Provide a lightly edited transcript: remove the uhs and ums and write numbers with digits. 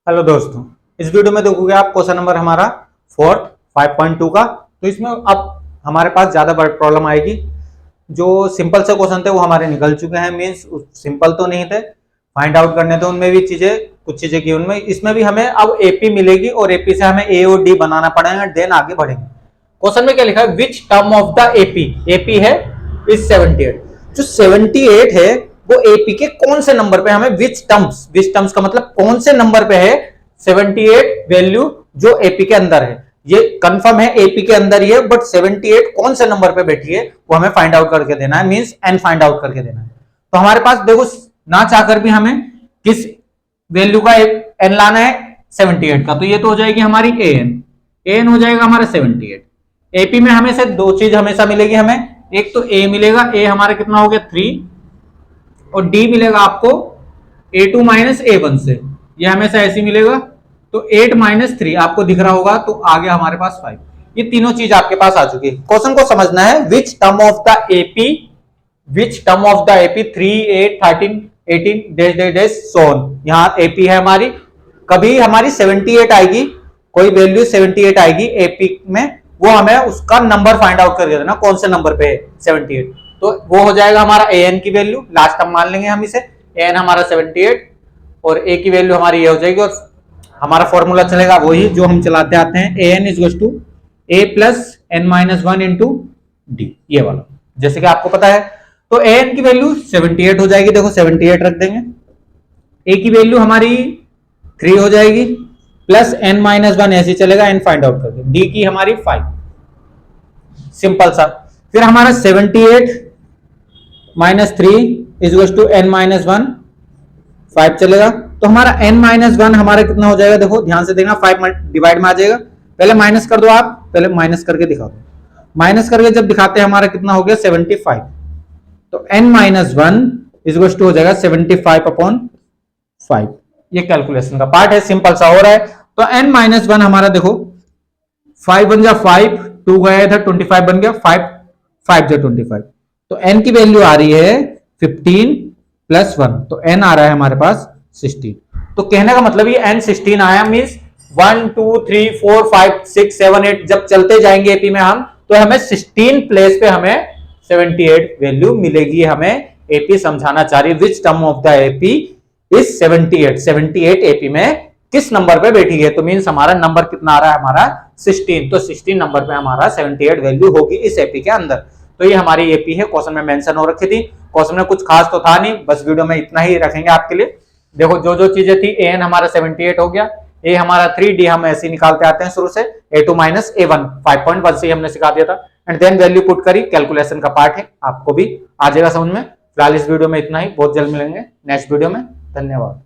Hello दोस्तों, इस video में देखोगे आप क्वेश्चन नंबर हमारा 5.2 का। तो इसमें अब हमारे पास ज्यादा बड़ी प्रॉब्लम आएगी। जो सिंपल से क्वेश्चन थे वो हमारे निकल चुके हैं, मींस सिंपल तो नहीं थे, फाइंड आउट करने थे उनमें भी कुछ चीजें की उनमें। इसमें भी हमें अब एपी मिलेगी और एपी से हमें ए और डी बनाना पड़ेगा, देन आगे बढ़ेंगे। क्वेश्चन में क्या लिखा है, which term of the AP, AP है इज 78। जो 78 है वो एपी के कौन से नंबर पे, हमें विच टर्म्स का मतलब कौन से नंबर पे है 78 वैल्यू जो एपी के अंदर है। ये कंफर्म है एपी के अंदर ही है, बट 78 कौन से नंबर पे बैठी है वो हमें फाइंड आउट करके देना है, मींस एन फाइंड आउट करके देना है। तो हमारे पास देखो ना चाहकर भी हमें किस वैल्यू का एन लाना है 78 का, तो ये तो हो जाएगी हमारी एन हो जाएगा हमारा 78। एपी में हमें से दो चीज हमेशा मिलेगी, हमें एक तो ए मिलेगा, ए हमारा कितना हो गया 3, और डी मिलेगा आपको A2 माइनस A1 से, ये हमेशा ऐसे मिलेगा। तो 8 माइनस 3 आपको दिख रहा होगा, तो आ गया हमारे पास 5। ये तीनों चीज आपके पास आ चुकी है। क्वेश्चन को समझना है, which term of the AP, which term of the AP 3, 8, 13, 18 dash dash dash सोन। यहाँ एपी है हमारी, कभी हमारी 78 आएगी, कोई वैल्यू 78 आएगी एपी में, वो हमें उसका नंबर फाइंड आउट करके देना कौन से नंबर पे है 78। तो वो हो जाएगा हमारा एन की वैल्यू, लास्ट टर्म मान लेंगे हम इसे, एन हमारा 78 और ए की वैल्यू हमारी ये हो जाएगी। और हमारा फॉर्मूला चलेगा वही जो हम चलाते आते हैं, N is to A plus N minus 1 into D, ये वाला जैसे कि आपको पता है। तो एन की वैल्यू 78 हो जाएगी, देखो 78 रख देंगे। ए की वैल्यू हमारी 3 हो जाएगी, प्लस एन माइनस 1 ऐसे चलेगा, एन फाइंड आउट करके। डी की हमारी 5, सिंपल सा। फिर हमारा 78 minus 3 is to N minus 1, 5 चलेगा। तो हमारा n माइनस 1 हमारा कितना हो जाएगा, देखो ध्यान से देखना, 5 डिवाइड में आ जाएगा। पहले माइनस कर दो, आप पहले माइनस करके दिखा दो। माइनस करके जब दिखाते हैं हमारा कितना हो गया 75। तो n माइनस 1 इज टू हो जाएगा 75 अपॉन 5। ये कैलकुलेशन का पार्ट है, सिंपल सा हो रहा है। तो n माइनस 1 हमारा देखो 5 बन जा 5, 2 गया था 25 बन गया, 5 जा 25। तो n की वैल्यू आ रही है 15 प्लस 1, तो n आ रहा है हमारे पास 16। तो कहने का मतलब ये n 16 आया, मींस 1 2 3 4 5 6 7 8 जब चलते जाएंगे एपी में हम, तो हमें 16 प्लेस पे हमें 78 वैल्यू मिलेगी। हमें एपी समझाना चाह रही है, which term of the AP is 78 AP में किस नंबर पे बैठी है। तो मींस हमारा नंबर कितना आ रहा है, हमारा 16। तो 16 नंबर पे हमारा 78 वैल्यू होगी इस एपी के अंदर। तो ये हमारी एपी है, क्वेश्चन में मेंशन हो रखी थी। क्वेश्चन में कुछ खास तो था नहीं, बस वीडियो में इतना ही रखेंगे आपके लिए। देखो जो जो चीजें थी, एन हमारा 78 हो गया, ए हमारा 3, डी हम ऐसे निकालते आते हैं शुरू से, A2 माइनस A1 5.1 से हमने सिखा दिया था, एंड देन वैल्यू पुट करी, कैलकुलेशन का पार्ट है, आपको भी आ जाएगा समझ में। फिलहाल इस वीडियो में इतना ही, बहुत जल्द मिलेंगे नेक्स्ट वीडियो में। धन्यवाद।